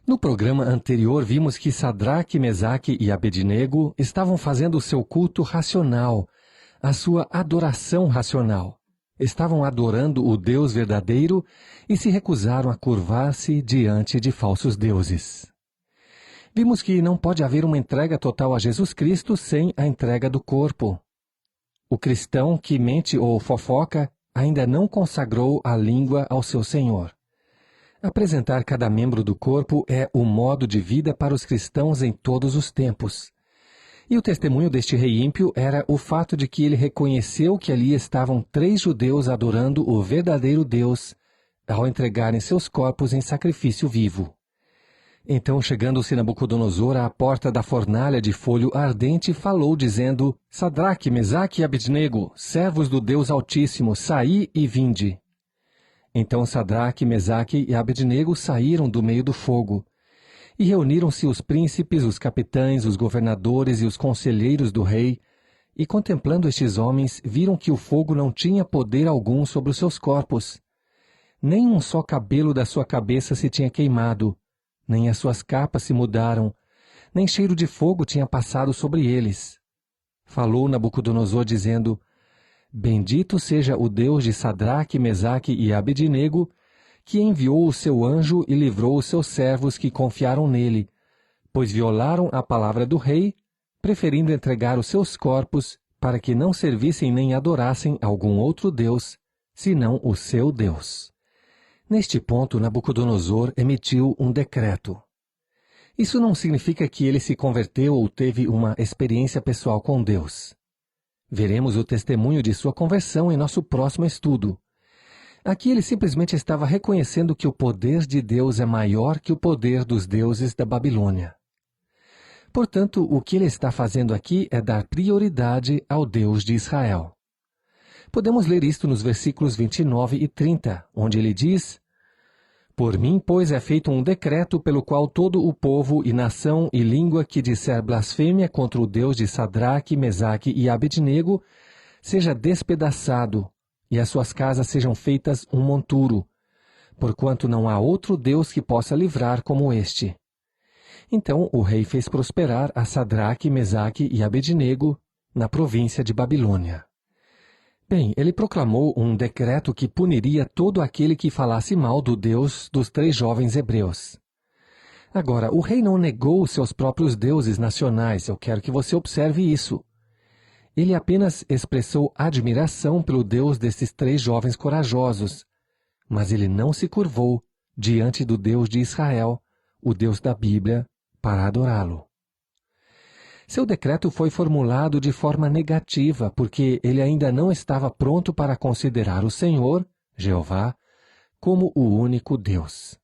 No programa anterior vimos que Sadraque, Mesaque e Abednego estavam fazendo o seu culto racional, a sua adoração racional. Estavam adorando o Deus verdadeiro e se recusaram a curvar-se diante de falsos deuses. Vimos que não pode haver uma entrega total a Jesus Cristo sem a entrega do corpo. O cristão que mente ou fofoca ainda não consagrou a língua ao seu Senhor. Apresentar cada membro do corpo é o modo de vida para os cristãos em todos os tempos. E o testemunho deste rei ímpio era o fato de que ele reconheceu que ali estavam 3 judeus adorando o verdadeiro Deus, ao entregarem seus corpos em sacrifício vivo. Então, chegando-se Nabucodonosor à porta da fornalha de folho ardente, falou, dizendo: Sadraque, Mesaque e Abednego, servos do Deus Altíssimo, saí e vinde. Então Sadraque, Mesaque e Abednego saíram do meio do fogo. E reuniram-se os príncipes, os capitães, os governadores e os conselheiros do rei, e contemplando estes homens, viram que o fogo não tinha poder algum sobre os seus corpos. Nem um só cabelo da sua cabeça se tinha queimado, nem as suas capas se mudaram, nem cheiro de fogo tinha passado sobre eles. Falou Nabucodonosor, dizendo: Bendito seja o Deus de Sadraque, Mesaque e Abednego, que enviou o seu anjo e livrou os seus servos que confiaram nele, pois violaram a palavra do rei, preferindo entregar os seus corpos para que não servissem nem adorassem algum outro Deus, senão o seu Deus. Neste ponto, Nabucodonosor emitiu um decreto. Isso não significa que ele se converteu ou teve uma experiência pessoal com Deus. Veremos o testemunho de sua conversão em nosso próximo estudo. Aqui ele simplesmente estava reconhecendo que o poder de Deus é maior que o poder dos deuses da Babilônia. Portanto, o que ele está fazendo aqui é dar prioridade ao Deus de Israel. Podemos ler isto nos versículos 29 e 30, onde ele diz: Por mim, pois, é feito um decreto pelo qual todo o povo e nação e língua que disser blasfêmia contra o Deus de Sadraque, Mesaque e Abednego seja despedaçado, e as suas casas sejam feitas um monturo, porquanto não há outro Deus que possa livrar como este. Então o rei fez prosperar a Sadraque, Mesaque e Abednego na província de Babilônia. Bem, ele proclamou um decreto que puniria todo aquele que falasse mal do Deus dos 3 jovens hebreus. Agora, o rei não negou os seus próprios deuses nacionais, eu quero que você observe isso. Ele apenas expressou admiração pelo Deus desses 3 jovens corajosos, mas ele não se curvou diante do Deus de Israel, o Deus da Bíblia, para adorá-lo. Seu decreto foi formulado de forma negativa, porque ele ainda não estava pronto para considerar o Senhor, Jeová, como o único Deus.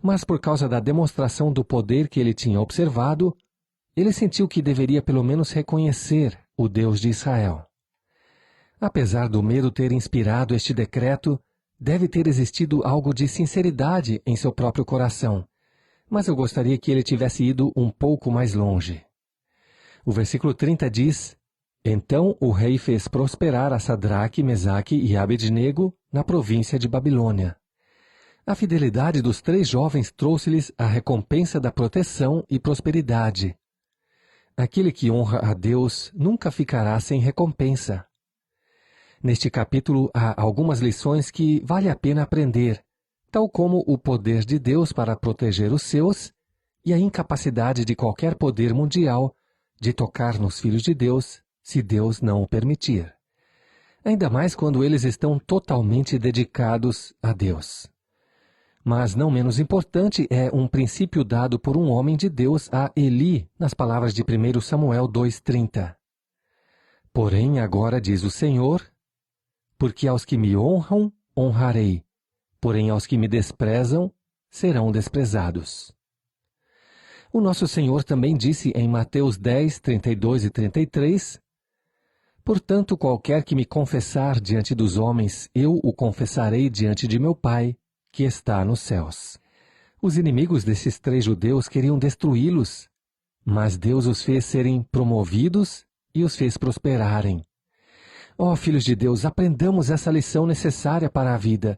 Mas por causa da demonstração do poder que ele tinha observado, ele sentiu que deveria pelo menos reconhecer o Deus de Israel. Apesar do medo ter inspirado este decreto, deve ter existido algo de sinceridade em seu próprio coração, mas eu gostaria que ele tivesse ido um pouco mais longe. O versículo 30 diz: Então o rei fez prosperar a Sadraque, Mesaque e Abednego na província de Babilônia. A fidelidade dos 3 jovens trouxe-lhes a recompensa da proteção e prosperidade. Aquele que honra a Deus nunca ficará sem recompensa. Neste capítulo há algumas lições que vale a pena aprender, tal como o poder de Deus para proteger os seus e a incapacidade de qualquer poder mundial de tocar nos filhos de Deus, se Deus não o permitir. Ainda mais quando eles estão totalmente dedicados a Deus. Mas não menos importante é um princípio dado por um homem de Deus a Eli, nas palavras de 1 Samuel 2,30. Porém, agora diz o Senhor, porque aos que me honram, honrarei, porém aos que me desprezam, serão desprezados. O nosso Senhor também disse em Mateus 10, 32 e 33, Portanto, qualquer que me confessar diante dos homens, eu o confessarei diante de meu Pai, que está nos céus. Os inimigos desses 3 judeus queriam destruí-los, mas Deus os fez serem promovidos e os fez prosperarem. Ó, filhos de Deus, aprendamos essa lição necessária para a vida.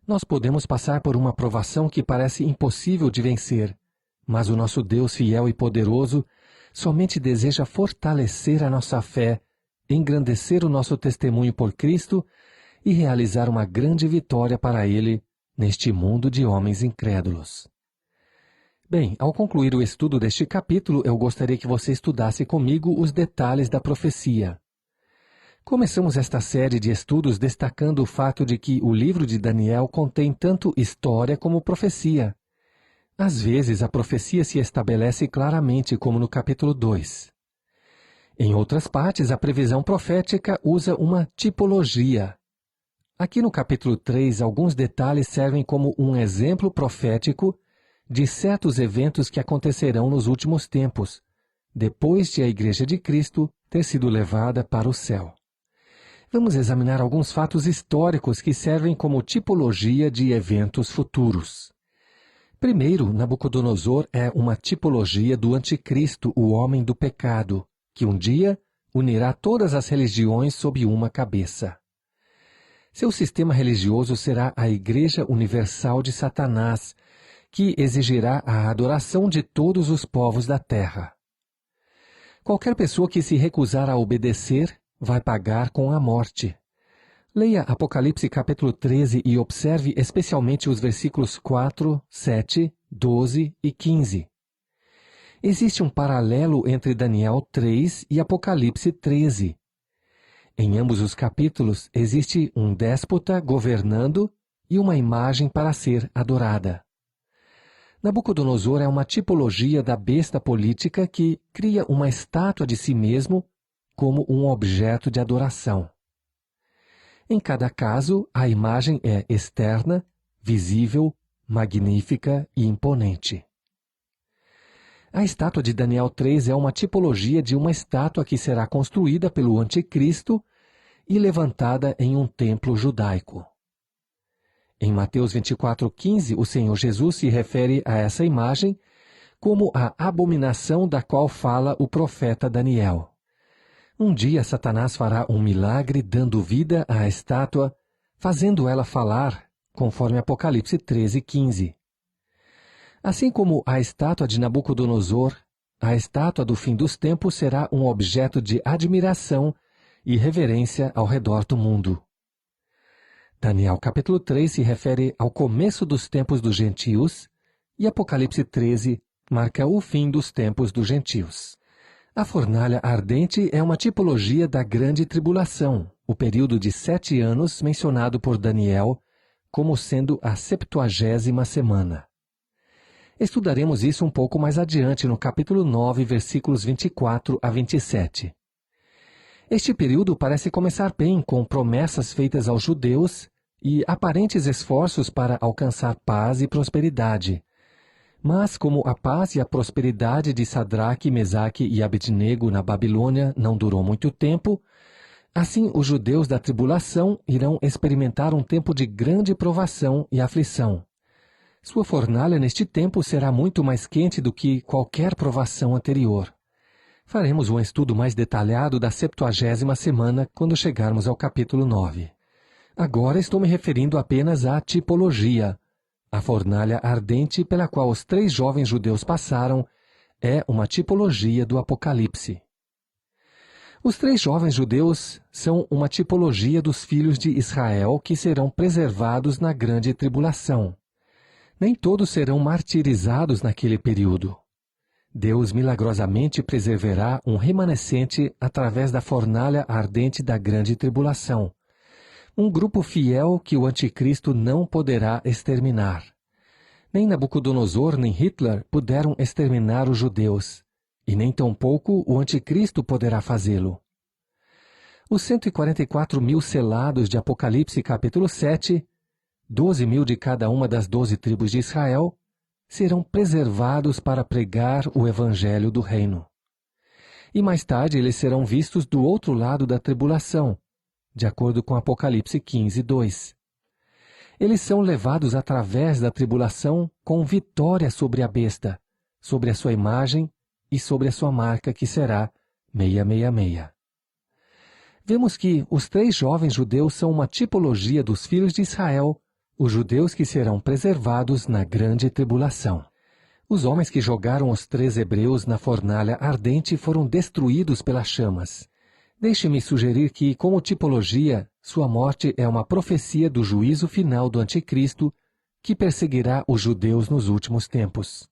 Nós podemos passar por uma provação que parece impossível de vencer, mas o nosso Deus fiel e poderoso somente deseja fortalecer a nossa fé, engrandecer o nosso testemunho por Cristo e realizar uma grande vitória para Ele neste mundo de homens incrédulos. Bem, ao concluir o estudo deste capítulo, eu gostaria que você estudasse comigo os detalhes da profecia. Começamos esta série de estudos destacando o fato de que o livro de Daniel contém tanto história como profecia. Às vezes, a profecia se estabelece claramente, como no capítulo 2. Em outras partes, a previsão profética usa uma tipologia. Aqui no capítulo 3, alguns detalhes servem como um exemplo profético de certos eventos que acontecerão nos últimos tempos, depois de a Igreja de Cristo ter sido levada para o céu. Vamos examinar alguns fatos históricos que servem como tipologia de eventos futuros. Primeiro, Nabucodonosor é uma tipologia do anticristo, o homem do pecado, que um dia unirá todas as religiões sob uma cabeça. Seu sistema religioso será a Igreja Universal de Satanás, que exigirá a adoração de todos os povos da terra. Qualquer pessoa que se recusar a obedecer vai pagar com a morte. Leia Apocalipse capítulo 13 e observe especialmente os versículos 4, 7, 12 e 15. Existe um paralelo entre Daniel 3 e Apocalipse 13. Em ambos os capítulos existe um déspota governando e uma imagem para ser adorada. Nabucodonosor é uma tipologia da besta política que cria uma estátua de si mesmo como um objeto de adoração. Em cada caso, a imagem é externa, visível, magnífica e imponente. A estátua de Daniel 3 é uma tipologia de uma estátua que será construída pelo anticristo e levantada em um templo judaico. Em Mateus 24:15, o Senhor Jesus se refere a essa imagem como a abominação da qual fala o profeta Daniel. Um dia Satanás fará um milagre dando vida à estátua, fazendo ela falar, conforme Apocalipse 13:15. Assim como a estátua de Nabucodonosor, a estátua do fim dos tempos será um objeto de admiração e reverência ao redor do mundo. Daniel capítulo 3 se refere ao começo dos tempos dos gentios e Apocalipse 13 marca o fim dos tempos dos gentios. A fornalha ardente é uma tipologia da grande tribulação, o período de 7 anos mencionado por Daniel como sendo a 70ª semana. Estudaremos isso um pouco mais adiante no capítulo 9, versículos 24 a 27. Este período parece começar bem, com promessas feitas aos judeus e aparentes esforços para alcançar paz e prosperidade. Mas como a paz e a prosperidade de Sadraque, Mesaque e Abednego na Babilônia não durou muito tempo, assim os judeus da tribulação irão experimentar um tempo de grande provação e aflição. Sua fornalha neste tempo será muito mais quente do que qualquer provação anterior. Faremos um estudo mais detalhado da 70ª semana quando chegarmos ao capítulo 9. Agora estou me referindo apenas à tipologia. A fornalha ardente pela qual os 3 jovens judeus passaram é uma tipologia do Apocalipse. Os 3 jovens judeus são uma tipologia dos filhos de Israel que serão preservados na grande tribulação. Nem todos serão martirizados naquele período. Deus milagrosamente preservará um remanescente através da fornalha ardente da grande tribulação. Um grupo fiel que o anticristo não poderá exterminar. Nem Nabucodonosor nem Hitler puderam exterminar os judeus, e nem tampouco o anticristo poderá fazê-lo. Os 144.000 selados de Apocalipse capítulo 7, 12.000 de cada uma das 12 tribos de Israel, serão preservados para pregar o evangelho do reino. E mais tarde eles serão vistos do outro lado da tribulação, de acordo com Apocalipse 15:2. Eles são levados através da tribulação com vitória sobre a besta, sobre a sua imagem e sobre a sua marca, que será 666. Vemos que os 3 jovens judeus são uma tipologia dos filhos de Israel, os judeus que serão preservados na grande tribulação. Os homens que jogaram os 3 hebreus na fornalha ardente foram destruídos pelas chamas. Deixe-me sugerir que, como tipologia, sua morte é uma profecia do juízo final do Anticristo que perseguirá os judeus nos últimos tempos.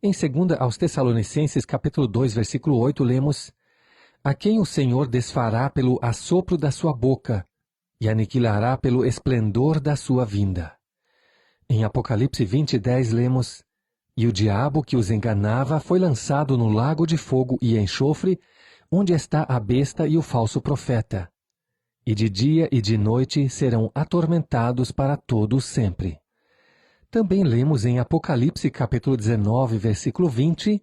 Em 2 aos Tessalonicenses, capítulo 2, versículo 8, lemos: a quem o Senhor desfará pelo assopro da sua boca e aniquilará pelo esplendor da sua vinda. Em Apocalipse 20:10 lemos: e o diabo que os enganava foi lançado no lago de fogo e enxofre, onde está a besta e o falso profeta. E de dia e de noite serão atormentados para todo sempre. Também lemos em Apocalipse capítulo 19, versículo 20: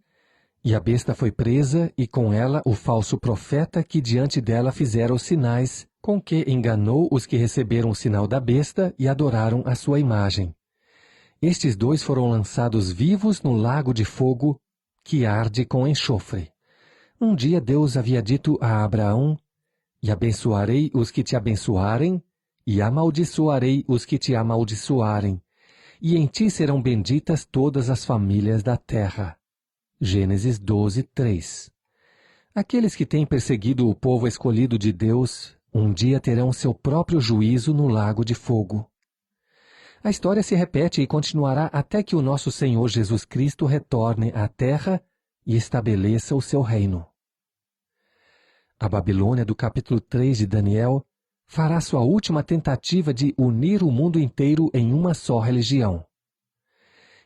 e a besta foi presa, e com ela o falso profeta que diante dela fizera os sinais, com que enganou os que receberam o sinal da besta e adoraram a sua imagem. Estes 2 foram lançados vivos no lago de fogo, que arde com enxofre. Um dia Deus havia dito a Abraão: e abençoarei os que te abençoarem, e amaldiçoarei os que te amaldiçoarem, e em ti serão benditas todas as famílias da terra. Gênesis 12:3. Aqueles que têm perseguido o povo escolhido de Deus, um dia terão seu próprio juízo no lago de fogo. A história se repete e continuará até que o nosso Senhor Jesus Cristo retorne à terra e estabeleça o seu reino. A Babilônia do capítulo 3 de Daniel fará sua última tentativa de unir o mundo inteiro em uma só religião.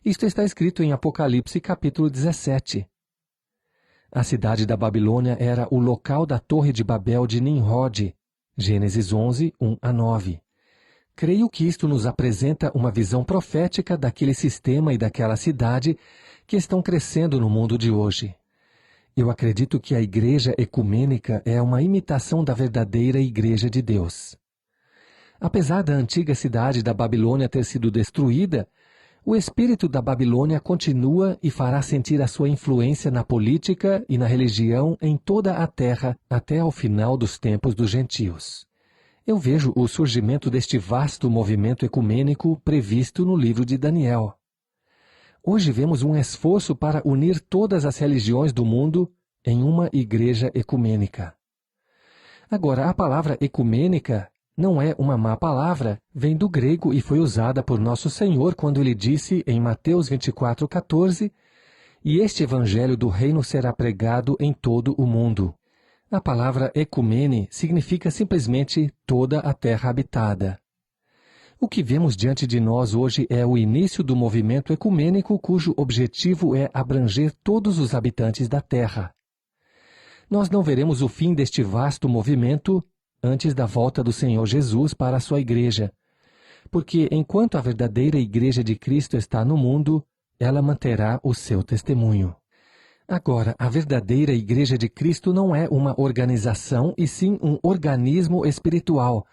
Isto está escrito em Apocalipse capítulo 17. A cidade da Babilônia era o local da torre de Babel de Nimrod, Gênesis 11, 1-9. Creio que isto nos apresenta uma visão profética daquele sistema e daquela cidade que estão crescendo no mundo de hoje. Eu acredito que a igreja ecumênica é uma imitação da verdadeira igreja de Deus. Apesar da antiga cidade da Babilônia ter sido destruída, o espírito da Babilônia continua e fará sentir a sua influência na política e na religião em toda a terra até ao final dos tempos dos gentios. Eu vejo o surgimento deste vasto movimento ecumênico previsto no livro de Daniel. Hoje vemos um esforço para unir todas as religiões do mundo em uma igreja ecumênica. Agora, a palavra ecumênica não é uma má palavra, vem do grego e foi usada por nosso Senhor quando ele disse em Mateus 24:14: e este evangelho do reino será pregado em todo o mundo. A palavra ecumene significa simplesmente toda a terra habitada. O que vemos diante de nós hoje é o início do movimento ecumênico cujo objetivo é abranger todos os habitantes da terra. Nós não veremos o fim deste vasto movimento antes da volta do Senhor Jesus para a sua igreja, porque enquanto a verdadeira igreja de Cristo está no mundo, ela manterá o seu testemunho. Agora, a verdadeira igreja de Cristo não é uma organização, e sim um organismo espiritual,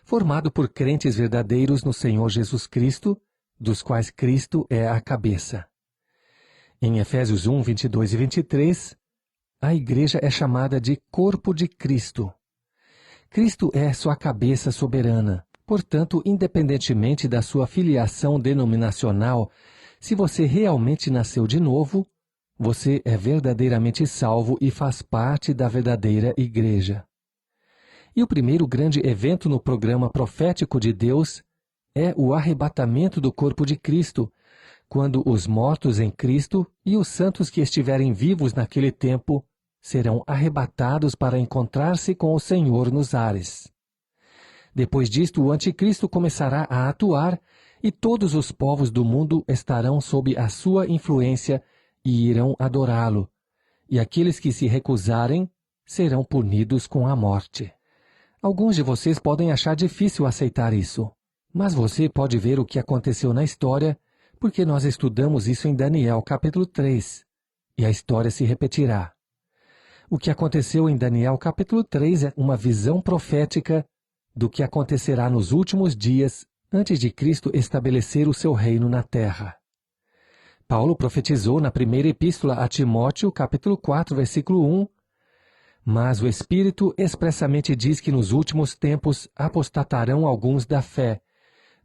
formado por crentes verdadeiros no Senhor Jesus Cristo, dos quais Cristo é a cabeça. Em Efésios 1, 22 e 23, a igreja é chamada de corpo de Cristo. Cristo é sua cabeça soberana. Portanto, independentemente da sua filiação denominacional, se você realmente nasceu de novo, você é verdadeiramente salvo e faz parte da verdadeira igreja. E o primeiro grande evento no programa profético de Deus é o arrebatamento do corpo de Cristo, quando os mortos em Cristo e os santos que estiverem vivos naquele tempo serão arrebatados para encontrar-se com o Senhor nos ares. Depois disto, o anticristo começará a atuar e todos os povos do mundo estarão sob a sua influência e irão adorá-lo, e aqueles que se recusarem serão punidos com a morte. Alguns de vocês podem achar difícil aceitar isso, mas você pode ver o que aconteceu na história, porque nós estudamos isso em Daniel capítulo 3, e a história se repetirá. O que aconteceu em Daniel capítulo 3 é uma visão profética do que acontecerá nos últimos dias antes de Cristo estabelecer o seu reino na terra. Paulo profetizou na primeira epístola a Timóteo, capítulo 4, versículo 1, mas o Espírito expressamente diz que nos últimos tempos apostatarão alguns da fé,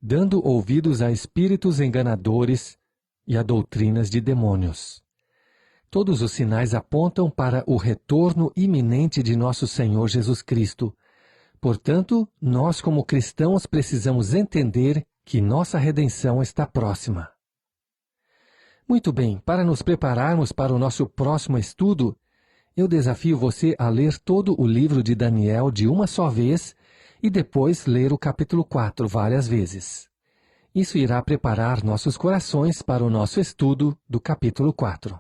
dando ouvidos a espíritos enganadores e a doutrinas de demônios. Todos os sinais apontam para o retorno iminente de nosso Senhor Jesus Cristo. Portanto, nós como cristãos precisamos entender que nossa redenção está próxima. Muito bem, para nos prepararmos para o nosso próximo estudo, eu desafio você a ler todo o livro de Daniel de uma só vez e depois ler o capítulo 4 várias vezes. Isso irá preparar nossos corações para o nosso estudo do capítulo 4.